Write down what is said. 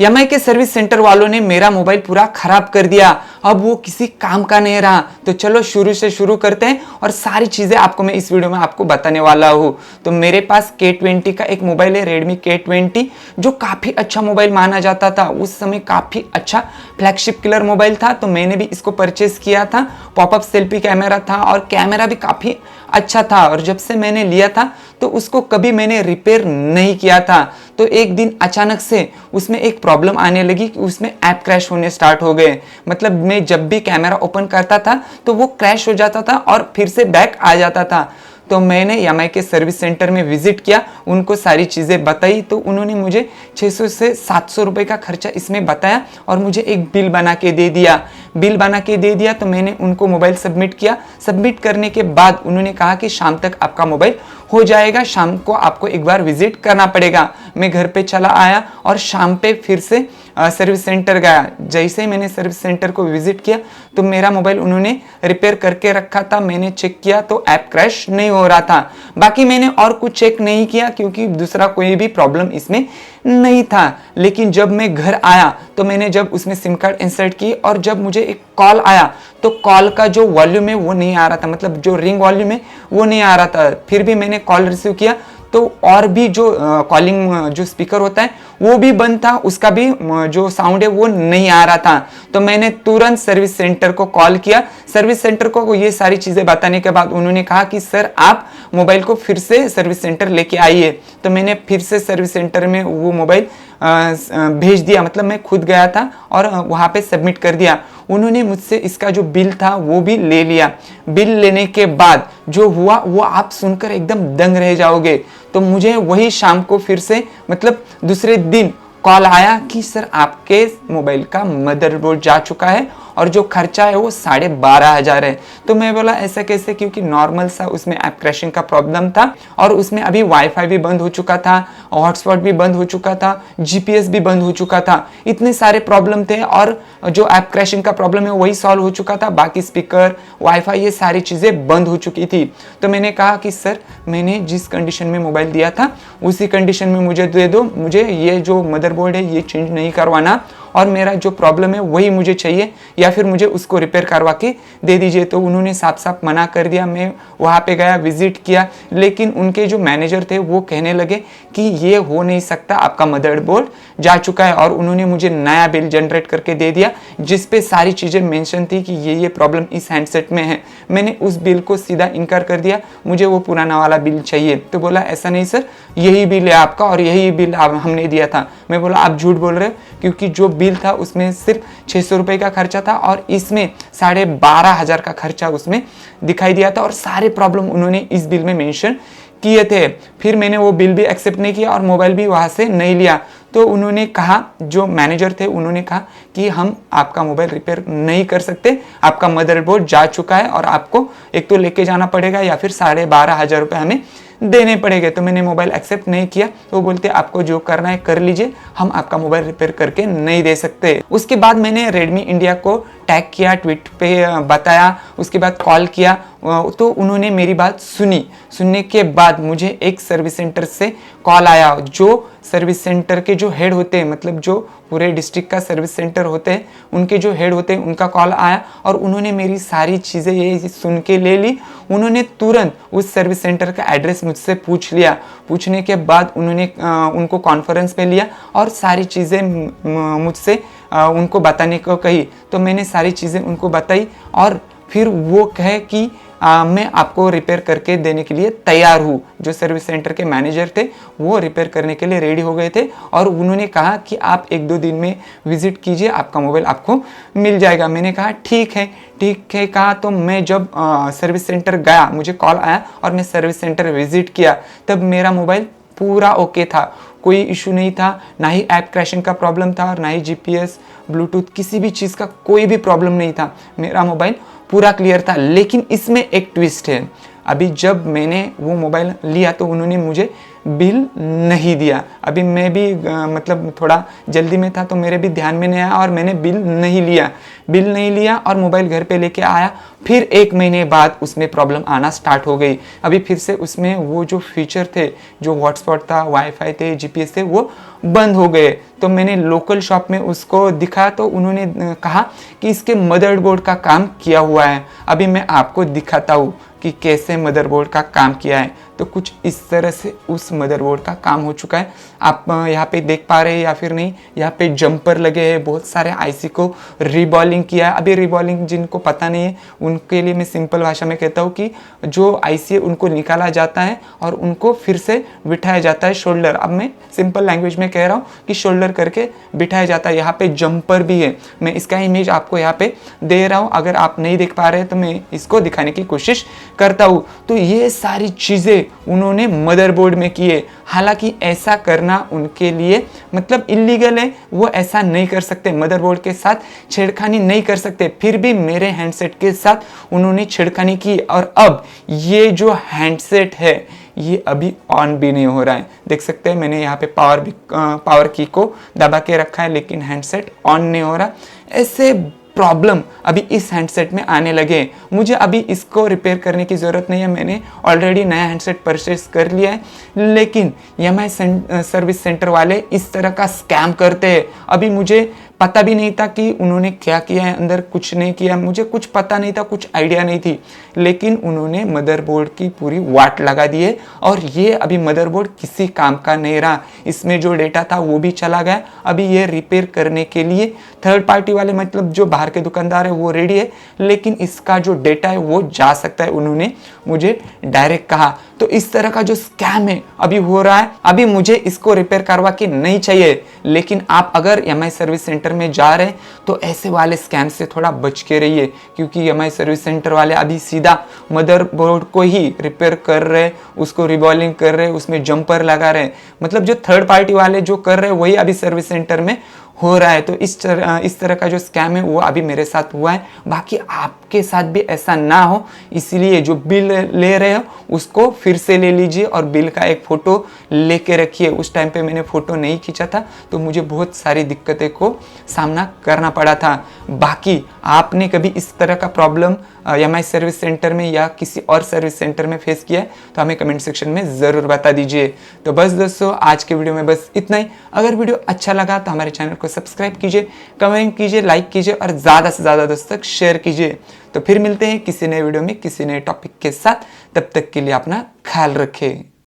MI के service centre वालों ने मेरा मोबाइल पूरा खराब कर दिया। अब वो किसी काम का नहीं रहा। तो चलो शुरू से शुरू करते हैं और सारी चीजें आपको मैं इस वीडियो में आपको बताने वाला हूँ। तो मेरे पास K20 का एक मोबाइल है, Redmi K20, जो काफी अच्छा मोबाइल माना जाता था। उस समय काफी अच्छा फ्लैगशिप किलर मोबाइल था, तो मैंने भी इसको परचेस किया था। पॉपअप सेल्फी कैमरा था और कैमरा भी काफी अच्छा था। और जब से मैंने लिया था तो उसको कभी मैंने रिपेयर नहीं किया था। तो एक दिन अचानक से उसमें एक प्रॉब्लम आने लगी कि उसमें ऐप क्रैश होने स्टार्ट हो गए। मतलब मैं जब भी कैमरा ओपन करता था तो वो क्रैश हो जाता था और फिर से बैक आ जाता था। तो मैंने एमआई के सर्विस सेंटर में विजिट किया, उनको सारी चीज़ें बताई। तो उन्होंने मुझे 600 से 700 रुपये का खर्चा इसमें बताया और मुझे एक बिल बना के दे दिया। बिल बना के दे दिया तो मैंने उनको मोबाइल सबमिट किया। सबमिट करने के बाद उन्होंने कहा कि शाम तक आपका मोबाइल हो जाएगा, शाम को आपको एक बार विजिट करना पड़ेगा। मैं घर पे चला आया और शाम पे फिर से सर्विस सेंटर गया। जैसे ही मैंने सर्विस सेंटर को विजिट किया तो मेरा मोबाइल उन्होंने रिपेयर करके रखा था। मैंने चेक किया तो ऐप क्रैश नहीं हो रहा था। बाकी मैंने और कुछ चेक नहीं किया क्योंकि दूसरा कोई भी प्रॉब्लम इसमें नहीं था। लेकिन जब मैं घर आया तो मैंने जब उसमें सिम कार्ड इंसर्ट की और जब मुझे एक कॉल आया तो कॉल का जो वॉल्यूम है वो नहीं आ रहा था, मतलब जो रिंग वॉल्यूम है वो नहीं आ रहा था। फिर भी मैंने कॉल रिसीव किया तो और भी जो कॉलिंग जो स्पीकर होता है वो भी बंद था, उसका भी जो साउंड है वो नहीं आ रहा था। तो मैंने तुरंत सर्विस सेंटर को कॉल किया। सर्विस सेंटर को ये सारी चीज़ें बताने के बाद उन्होंने कहा कि सर आप मोबाइल को फिर से सर्विस सेंटर लेके आइए। तो मैंने फिर से सर्विस सेंटर में वो मोबाइल भेज दिया, मतलब मैं खुद गया था और वहाँ पे सबमिट कर दिया। उन्होंने मुझसे इसका जो बिल था वो भी ले लिया। बिल लेने के बाद जो हुआ वो आप सुनकर एकदम दंग रह जाओगे। तो मुझे वही शाम को फिर से, मतलब दूसरे दिन कॉल आया कि सर आपके मोबाइल का मदरबोर्ड जा चुका है और जो खर्चा है वो 12,500 है। तो मैं बोला ऐसा कैसे, क्योंकि नॉर्मल सा उसमें ऐप क्रैशिंग का प्रॉब्लम था और उसमें अभी वाईफाई भी बंद हो चुका था, हॉटस्पॉट भी बंद हो चुका था, जीपीएस भी बंद हो चुका था। इतने सारे प्रॉब्लम थे और जो ऐप क्रैशिंग का प्रॉब्लम है वही सॉल्व हो चुका था। बाकी स्पीकर, वाईफाई, ये सारी चीज़ें बंद हो चुकी थी। तो मैंने कहा कि सर मैंने जिस कंडीशन में मोबाइल दिया था उसी कंडीशन में मुझे दे दो, मुझे ये जो मदरबोर्ड है ये चेंज नहीं करवाना और मेरा जो प्रॉब्लम है वही मुझे चाहिए, या फिर मुझे उसको रिपेयर करवा के दे दीजिए। तो उन्होंने साफ साफ मना कर दिया। मैं वहाँ पे गया, विजिट किया, लेकिन उनके जो मैनेजर थे वो कहने लगे कि ये हो नहीं सकता, आपका मदरबोर्ड जा चुका है। और उन्होंने मुझे नया बिल जनरेट करके दे दिया जिस पे सारी चीज़ें मेंशन थी कि ये प्रॉब्लम इस हैंडसेट में है। मैंने उस बिल को सीधा इनकार कर दिया, मुझे वो पुराना वाला बिल चाहिए। तो बोला ऐसा नहीं सर, यही बिल है आपका और यही बिल हमने दिया था। मैं बोला आप झूठ बोल रहे हो, क्योंकि जो बिल था उसमें सिर्फ 600 रुपये का खर्चा था और इसमें 12,500 का खर्चा उसमें दिखाई दिया था और सारे प्रॉब्लम उन्होंने इस बिल में मेंशन किए थे। फिर मैंने वो बिल भी एक्सेप्ट नहीं किया और मोबाइल भी वहाँ से नहीं लिया। तो उन्होंने कहा, जो मैनेजर थे उन्होंने कहा कि हम आपका मोबाइल रिपेयर नहीं कर सकते, आपका मदरबोर्ड जा चुका है और आपको एक तो लेके जाना पड़ेगा या फिर 12,500 रुपये हमें देने पड़ेंगे। तो मैंने मोबाइल एक्सेप्ट नहीं किया। तो वो बोलते आपको जो करना है कर लीजिए, हम आपका मोबाइल रिपेयर करके नहीं दे सकते। उसके बाद मैंने रेडमी इंडिया को टैग किया, ट्वीट पे बताया, उसके बाद कॉल किया। तो उन्होंने मेरी बात सुनी। सुनने के बाद मुझे एक सर्विस सेंटर से कॉल आया। जो सर्विस सेंटर के जो हेड होते हैं, मतलब जो पूरे डिस्ट्रिक्ट का सर्विस सेंटर होते हैं, उनके जो हेड होते हैं उनका कॉल आया और उन्होंने मेरी सारी चीज़ें ये सुन के ले ली। उन्होंने तुरंत उस सर्विस सेंटर का एड्रेस मुझसे पूछ लिया। पूछने के बाद उन्होंने उनको कॉन्फ्रेंस पे लिया और सारी चीज़ें मुझसे उनको बताने को कही। तो मैंने सारी चीज़ें उनको बताई और फिर वो कहे कि मैं आपको रिपेयर करके देने के लिए तैयार हूँ। जो सर्विस सेंटर के मैनेजर थे वो रिपेयर करने के लिए रेडी हो गए थे और उन्होंने कहा कि आप 1-2 दिन में विजिट कीजिए, आपका मोबाइल आपको मिल जाएगा। मैंने कहा ठीक है कहा। तो मैं जब सर्विस सेंटर गया, मुझे कॉल आया और मैं सर्विस सेंटर विजिट किया, तब मेरा मोबाइल पूरा ओके था, कोई इशू नहीं था, ना ही ऐप क्रैशिंग का प्रॉब्लम था और ना ही जीपीएस, ब्लूटूथ, किसी भी चीज़ का कोई भी प्रॉब्लम नहीं था। मेरा मोबाइल पूरा क्लियर था। लेकिन इसमें एक ट्विस्ट है। अभी जब मैंने वो मोबाइल लिया तो उन्होंने मुझे बिल नहीं दिया। अभी मैं भी मतलब थोड़ा जल्दी में था तो मेरे भी ध्यान में नहीं आया और मैंने बिल नहीं लिया और मोबाइल घर पे लेके आया। फिर 1 महीने बाद उसमें प्रॉब्लम आना स्टार्ट हो गई। अभी फिर से उसमें वो जो फीचर थे, जो हॉटस्पॉट था, वाईफाई थे, जीपीएस थे, वो बंद हो गए। तो मैंने लोकल शॉप में उसको दिखा तो उन्होंने कहा कि इसके मदरबोर्ड का काम किया हुआ है। अभी मैं आपको दिखाता हूँ कि कैसे मदरबोर्ड का काम किया है। तो कुछ इस तरह से उस मदरबोर्ड का काम हो चुका है। आप यहाँ पे देख पा रहे हैं या फिर नहीं, यहाँ पे जंपर लगे हैं, बहुत सारे आईसी को रीबॉलिंग किया है। अभी रीबॉलिंग जिनको पता नहीं है उनके लिए मैं सिंपल भाषा में कहता हूँ कि जो आईसी है उनको निकाला जाता है और उनको फिर से बिठाया जाता है शोल्डर। अब मैं सिंपल लैंग्वेज में कह रहा हूँ कि शोल्डर करके बिठाया जाता है। यहाँ पे जंपर भी है, मैं इसका इमेज आपको यहाँ पे दे रहा हूँ। अगर आप नहीं देख पा रहे तो मैं इसको दिखाने की कोशिश करता हूँ। तो ये सारी चीज़ें उन्होंने मदरबोर्ड में किए। हालांकि ऐसा करना उनके लिए मतलब इलीगल है, वो ऐसा नहीं कर सकते, मदरबोर्ड के साथ छेड़खानी नहीं कर सकते। फिर भी मेरे हैंडसेट के साथ उन्होंने छेड़खानी की और अब ये जो हैंडसेट है ये अभी ऑन भी नहीं हो रहा है। देख सकते हैं मैंने यहाँ पे पावर की को दबा के रखा है लेकिन हैंडसेट ऑन नहीं हो रहा। ऐसे प्रॉब्लम अभी इस हैंडसेट में आने लगे। मुझे अभी इसको रिपेयर करने की ज़रूरत नहीं है, मैंने ऑलरेडी नया हैंडसेट परचेस कर लिया है। लेकिन EMI सर्विस सेंटर वाले इस तरह का स्कैम करते हैं। अभी मुझे पता भी नहीं था कि उन्होंने क्या किया है, अंदर कुछ नहीं किया, मुझे कुछ पता नहीं था, कुछ आइडिया नहीं थी। लेकिन उन्होंने मदरबोर्ड की पूरी वाट लगा दी है और ये अभी मदरबोर्ड किसी काम का नहीं रहा। इसमें जो डेटा था वो भी चला गया। अभी ये रिपेयर करने के लिए थर्ड पार्टी वाले मतलब जो बाहर के दुकानदार है वो रेडी है, लेकिन इसका जो डेटा है वो जा सकता है, उन्होंने मुझे डायरेक्ट कहा। तो इस तरह का जो स्कैम है अभी हो रहा है। अभी मुझे इसको रिपेयर करवा के नहीं चाहिए, लेकिन आप अगर EMI सर्विस सेंटर में जा रहे हैं तो ऐसे वाले स्कैम से थोड़ा बच के रहिए, क्योंकि EMI सर्विस सेंटर वाले अभी सीधा मदरबोर्ड को ही रिपेयर कर रहे, उसको रिबॉलिंग कर रहे, उसमें जंपर लगा रहे। मतलब जो थर्ड पार्टी वाले जो कर रहे वही अभी सर्विस सेंटर में हो रहा है। तो इस तरह का जो स्कैम है वो अभी मेरे साथ हुआ है। बाकी आपके साथ भी ऐसा ना हो, इसीलिए जो बिल ले रहे हो उसको फिर से ले लीजिए और बिल का एक फ़ोटो लेके रखिए। उस टाइम पे मैंने फ़ोटो नहीं खींचा था तो मुझे बहुत सारी दिक्कतें को सामना करना पड़ा था। बाकी आपने कभी इस तरह का प्रॉब्लम EMI सर्विस सेंटर में या किसी और सर्विस सेंटर में फेस किया है तो हमें कमेंट सेक्शन में ज़रूर बता दीजिए। तो बस दोस्तों आज के वीडियो में बस इतना ही। अगर वीडियो अच्छा लगा तो हमारे चैनल को सब्सक्राइब कीजिए, कमेंट कीजिए, लाइक कीजिए और ज़्यादा से ज़्यादा दोस्तों तक शेयर कीजिए। तो फिर मिलते हैं किसी नए वीडियो में किसी नए टॉपिक के साथ। तब तक के लिए अपना ख्याल रखें।